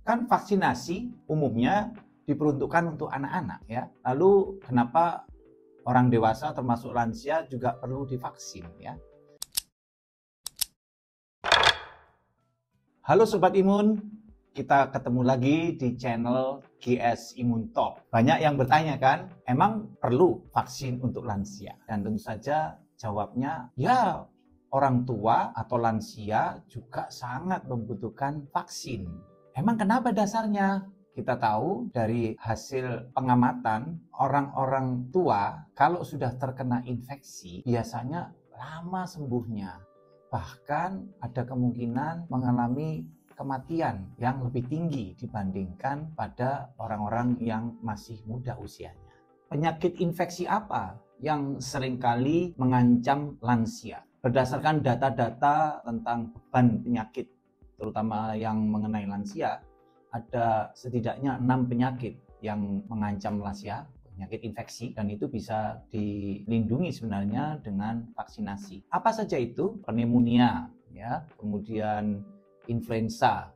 Kan vaksinasi umumnya diperuntukkan untuk anak-anak ya. Lalu kenapa orang dewasa termasuk lansia juga perlu divaksin ya? Halo Sobat Imun, kita ketemu lagi di channel GS Imun Talk. Banyak yang bertanya kan, emang perlu vaksin untuk lansia? Dan tentu saja jawabnya ya, orang tua atau lansia juga sangat membutuhkan vaksin. Emang kenapa dasarnya? Kita tahu dari hasil pengamatan, orang-orang tua kalau sudah terkena infeksi biasanya lama sembuhnya. Bahkan ada kemungkinan mengalami kematian yang lebih tinggi dibandingkan pada orang-orang yang masih muda usianya. Penyakit infeksi apa yang seringkali mengancam lansia? Berdasarkan data-data tentang beban penyakit, terutama yang mengenai lansia, ada setidaknya 6 penyakit yang mengancam lansia, penyakit infeksi, dan itu bisa dilindungi sebenarnya dengan vaksinasi. Apa saja itu? Pneumonia, ya, kemudian influenza,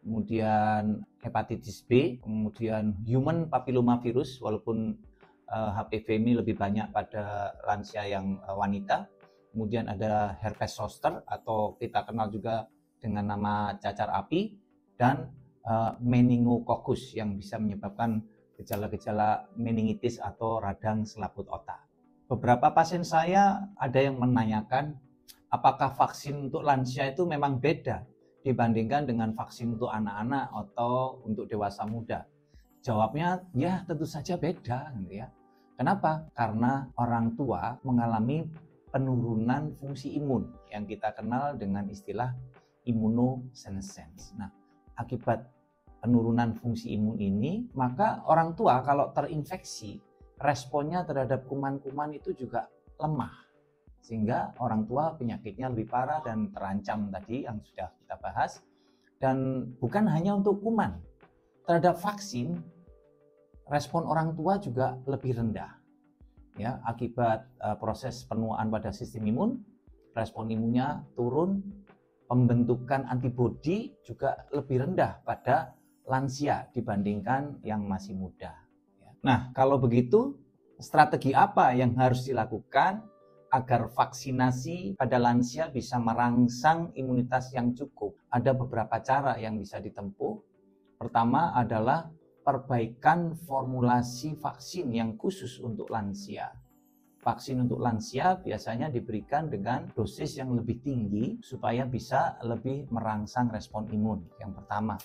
kemudian hepatitis B, kemudian human papillomavirus, walaupun HPV ini lebih banyak pada lansia yang wanita. Kemudian ada herpes zoster atau kita kenal juga dengan nama cacar api, dan meningokokus yang bisa menyebabkan gejala-gejala meningitis atau radang selaput otak. Beberapa pasien saya ada yang menanyakan apakah vaksin untuk lansia itu memang beda dibandingkan dengan vaksin untuk anak-anak atau untuk dewasa muda. Jawabnya ya tentu saja beda gitu ya. Kenapa? Karena orang tua mengalami penurunan fungsi imun yang kita kenal dengan istilah immunosenescence. Nah, akibat penurunan fungsi imun ini, maka orang tua kalau terinfeksi, responnya terhadap kuman-kuman itu juga lemah. Sehingga orang tua penyakitnya lebih parah dan terancam tadi yang sudah kita bahas. Dan bukan hanya untuk kuman, terhadap vaksin, respon orang tua juga lebih rendah. Ya, akibat proses penuaan pada sistem imun, respon imunnya turun, pembentukan antibodi juga lebih rendah pada lansia dibandingkan yang masih muda. Nah, kalau begitu, strategi apa yang harus dilakukan agar vaksinasi pada lansia bisa merangsang imunitas yang cukup? Ada beberapa cara yang bisa ditempuh. Pertama adalah perbaikan formulasi vaksin yang khusus untuk lansia. Vaksin untuk lansia biasanya diberikan dengan dosis yang lebih tinggi supaya bisa lebih merangsang respon imun. Yang pertama.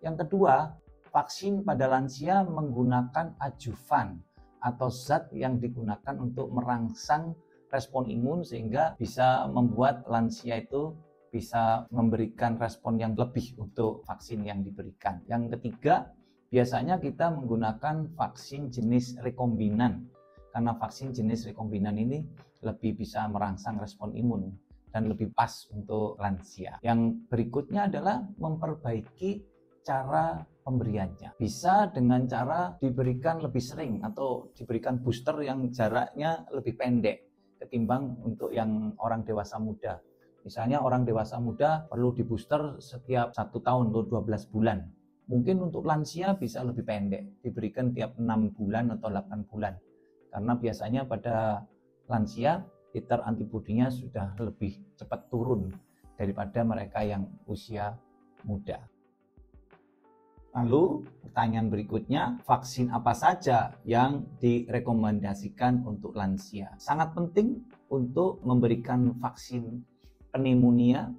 Yang kedua, vaksin pada lansia menggunakan adjuvan atau zat yang digunakan untuk merangsang respon imun sehingga bisa membuat lansia itu bisa memberikan respon yang lebih untuk vaksin yang diberikan. Yang ketiga, biasanya kita menggunakan vaksin jenis rekombinan, karena vaksin jenis rekombinan ini lebih bisa merangsang respon imun dan lebih pas untuk lansia. Yang berikutnya adalah memperbaiki cara pemberiannya. Bisa dengan cara diberikan lebih sering atau diberikan booster yang jaraknya lebih pendek ketimbang untuk yang orang dewasa muda. Misalnya orang dewasa muda perlu di booster setiap 1 tahun atau 12 bulan. Mungkin untuk lansia bisa lebih pendek, diberikan tiap 6 bulan atau 8 bulan. Karena biasanya pada lansia, titer antibodinya sudah lebih cepat turun daripada mereka yang usia muda. Lalu pertanyaan berikutnya, vaksin apa saja yang direkomendasikan untuk lansia? Sangat penting untuk memberikan vaksin pneumonia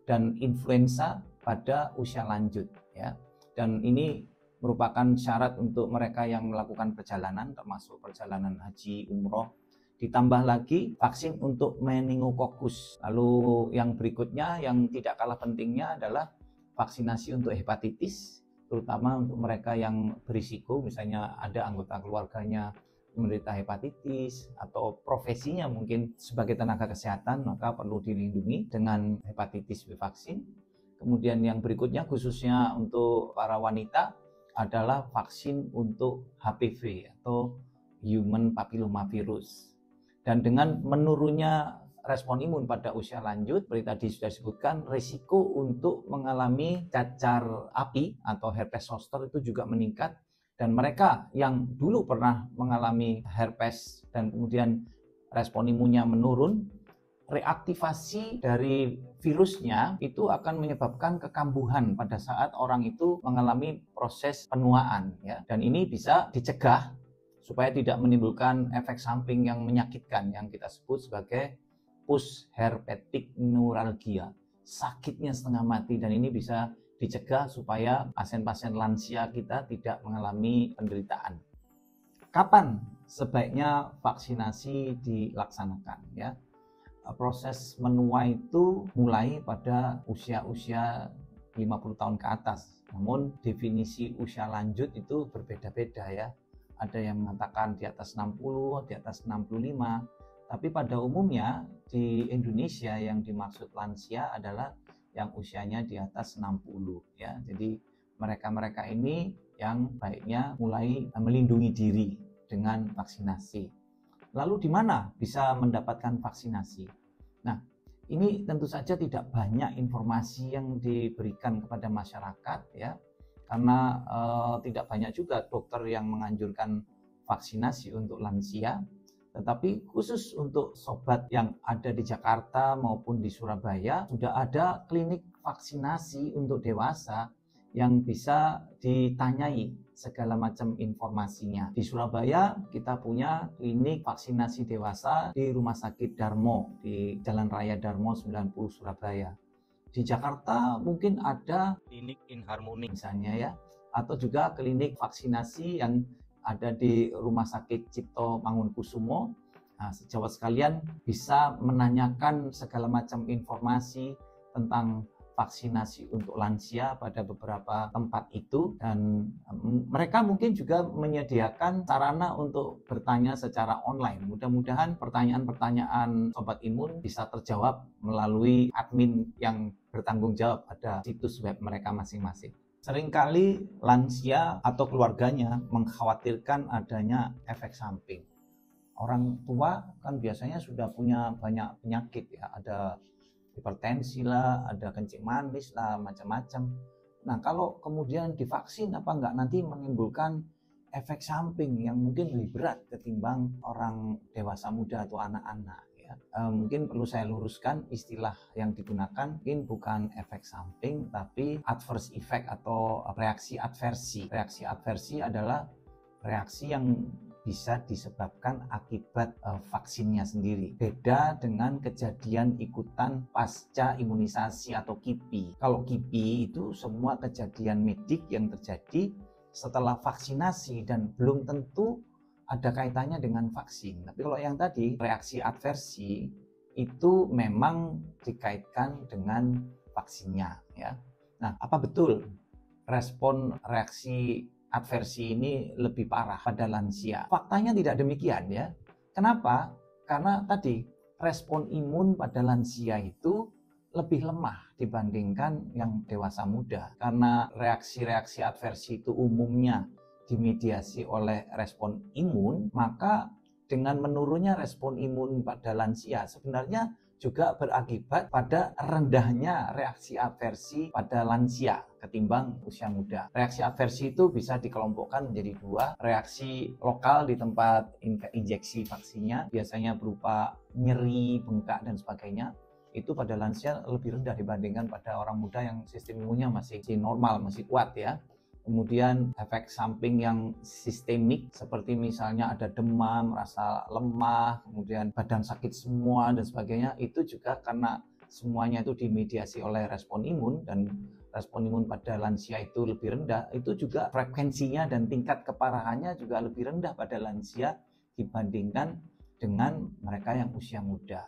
dan influenza pada usia lanjut ya. Dan ini merupakan syarat untuk mereka yang melakukan perjalanan, termasuk perjalanan haji, umroh. Ditambah lagi vaksin untuk meningokokus. Lalu yang berikutnya yang tidak kalah pentingnya adalah vaksinasi untuk hepatitis, terutama untuk mereka yang berisiko, misalnya ada anggota keluarganya menderita hepatitis atau profesinya mungkin sebagai tenaga kesehatan, maka perlu dilindungi dengan hepatitis B vaksin. Kemudian yang berikutnya khususnya untuk para wanita adalah vaksin untuk HPV atau human papillomavirus. Dan dengan menurunnya respon imun pada usia lanjut, seperti tadi sudah disebutkan, risiko untuk mengalami cacar api atau herpes zoster itu juga meningkat. Dan mereka yang dulu pernah mengalami herpes dan kemudian respon imunnya menurun, reaktivasi dari virusnya itu akan menyebabkan kekambuhan pada saat orang itu mengalami proses penuaan, ya. Dan ini bisa dicegah supaya tidak menimbulkan efek samping yang menyakitkan yang kita sebut sebagai post herpetic neuralgia, sakitnya setengah mati. Dan ini bisa dicegah supaya pasien-pasien lansia kita tidak mengalami penderitaan. Kapan sebaiknya vaksinasi dilaksanakan, ya? Proses menua itu mulai pada usia-usia 50 tahun ke atas. Namun definisi usia lanjut itu berbeda-beda, ya. Ada yang mengatakan di atas 60, di atas 65. Tapi pada umumnya di Indonesia yang dimaksud lansia adalah yang usianya di atas 60, ya. Jadi mereka-mereka ini yang baiknya mulai melindungi diri dengan vaksinasi. Lalu di mana bisa mendapatkan vaksinasi? Nah, ini tentu saja tidak banyak informasi yang diberikan kepada masyarakat, ya, karena tidak banyak juga dokter yang menganjurkan vaksinasi untuk lansia. Tetapi khusus untuk sobat yang ada di Jakarta maupun di Surabaya, sudah ada klinik vaksinasi untuk dewasa yang bisa ditanyai segala macam informasinya. Di Surabaya kita punya klinik vaksinasi dewasa di Rumah Sakit Darmo di Jalan Raya Darmo 90 Surabaya. Di Jakarta mungkin ada klinik Inharmoni misalnya, ya, atau juga klinik vaksinasi yang ada di Rumah Sakit Cipto Mangunkusumo. Nah, sejawat sekalian bisa menanyakan segala macam informasi tentang vaksinasi untuk lansia pada beberapa tempat itu, dan mereka mungkin juga menyediakan sarana untuk bertanya secara online. Mudah-mudahan pertanyaan-pertanyaan Sobat Imun bisa terjawab melalui admin yang bertanggung jawab pada situs web mereka masing-masing. Seringkali lansia atau keluarganya mengkhawatirkan adanya efek samping. Orang tua kan biasanya sudah punya banyak penyakit, ya, ada hipertensi lah, ada kencing manis lah, macam-macam. Nah, kalau kemudian divaksin, apa enggak nanti menimbulkan efek samping yang mungkin lebih berat ketimbang orang dewasa muda atau anak-anak, ya. Mungkin perlu saya luruskan, istilah yang digunakan mungkin bukan efek samping, tapi adverse effect atau reaksi adversi. Reaksi adversi adalah reaksi yang bisa disebabkan akibat vaksinnya sendiri. Beda dengan kejadian ikutan pasca imunisasi atau KIPI. Kalau KIPI itu semua kejadian medik yang terjadi setelah vaksinasi dan belum tentu ada kaitannya dengan vaksin. Tapi kalau yang tadi, reaksi adversi itu memang dikaitkan dengan vaksinnya, ya. Nah, apa betul respon reaksi adversi ini lebih parah pada lansia? Faktanya tidak demikian, ya. Kenapa? Karena tadi respon imun pada lansia itu lebih lemah dibandingkan yang dewasa muda. Karena reaksi-reaksi adversi itu umumnya dimediasi oleh respon imun, maka dengan menurunnya respon imun pada lansia sebenarnya juga berakibat pada rendahnya reaksi adversi pada lansia ketimbang usia muda. Reaksi adversi itu bisa dikelompokkan menjadi dua. Reaksi lokal di tempat injeksi vaksinnya, biasanya berupa nyeri, bengkak, dan sebagainya. Itu pada lansia lebih rendah dibandingkan pada orang muda yang sistem imunnya masih normal, masih kuat, ya. Kemudian efek samping yang sistemik seperti misalnya ada demam, rasa lemah, kemudian badan sakit semua dan sebagainya, itu juga karena semuanya itu dimediasi oleh respon imun, dan respon imun pada lansia itu lebih rendah. Itu juga frekuensinya dan tingkat keparahannya juga lebih rendah pada lansia dibandingkan dengan mereka yang usia muda.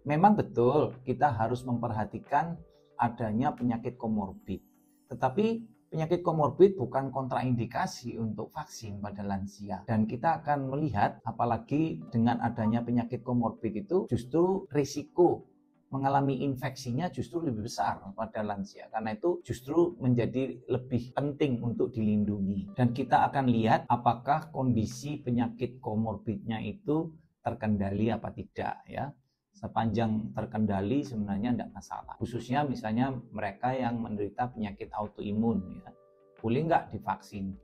Memang betul kita harus memperhatikan adanya penyakit komorbid, tetapi penyakit komorbid bukan kontraindikasi untuk vaksin pada lansia. Dan kita akan melihat, apalagi dengan adanya penyakit komorbid itu, justru risiko mengalami infeksinya justru lebih besar pada lansia. Karena itu justru menjadi lebih penting untuk dilindungi. Dan kita akan lihat apakah kondisi penyakit komorbidnya itu terkendali apa tidak, ya. sepanjang terkendali sebenarnya tidak masalah. Khususnya misalnya mereka yang menderita penyakit autoimun, ya, boleh nggak divaksin?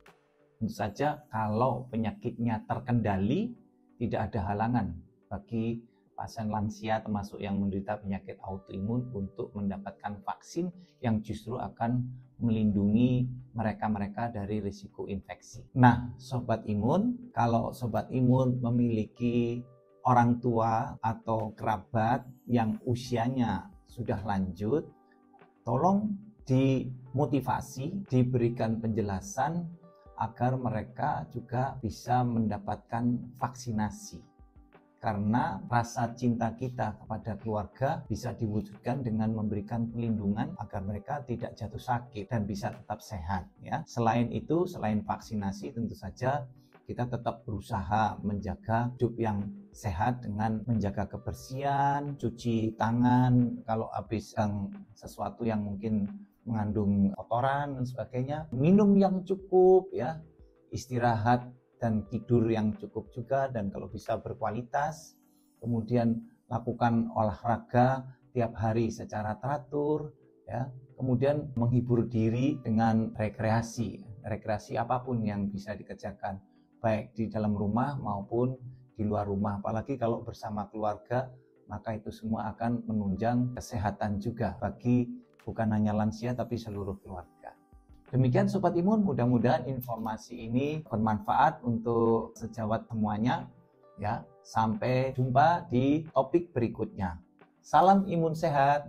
Tentu saja kalau penyakitnya terkendali, tidak ada halangan bagi pasien lansia termasuk yang menderita penyakit autoimun untuk mendapatkan vaksin yang justru akan melindungi mereka-mereka dari risiko infeksi. Nah, Sobat Imun, kalau Sobat Imun memiliki orang tua atau kerabat yang usianya sudah lanjut, tolong dimotivasi, diberikan penjelasan agar mereka juga bisa mendapatkan vaksinasi. Karena rasa cinta kita kepada keluarga bisa diwujudkan dengan memberikan perlindungan agar mereka tidak jatuh sakit dan bisa tetap sehat, ya. Selain itu, selain vaksinasi, tentu saja kita tetap berusaha menjaga hidup yang sehat dengan menjaga kebersihan, cuci tangan kalau habis sesuatu yang mungkin mengandung kotoran dan sebagainya, minum yang cukup, ya, istirahat dan tidur yang cukup juga, dan kalau bisa berkualitas, kemudian lakukan olahraga tiap hari secara teratur, ya, kemudian menghibur diri dengan rekreasi apapun yang bisa dikerjakan, baik di dalam rumah maupun di luar rumah. Apalagi kalau bersama keluarga, maka itu semua akan menunjang kesehatan juga bagi bukan hanya lansia tapi seluruh keluarga. Demikian Sobat Imun, mudah-mudahan informasi ini bermanfaat untuk sejawat semuanya, ya. Sampai jumpa di topik berikutnya. Salam imun sehat.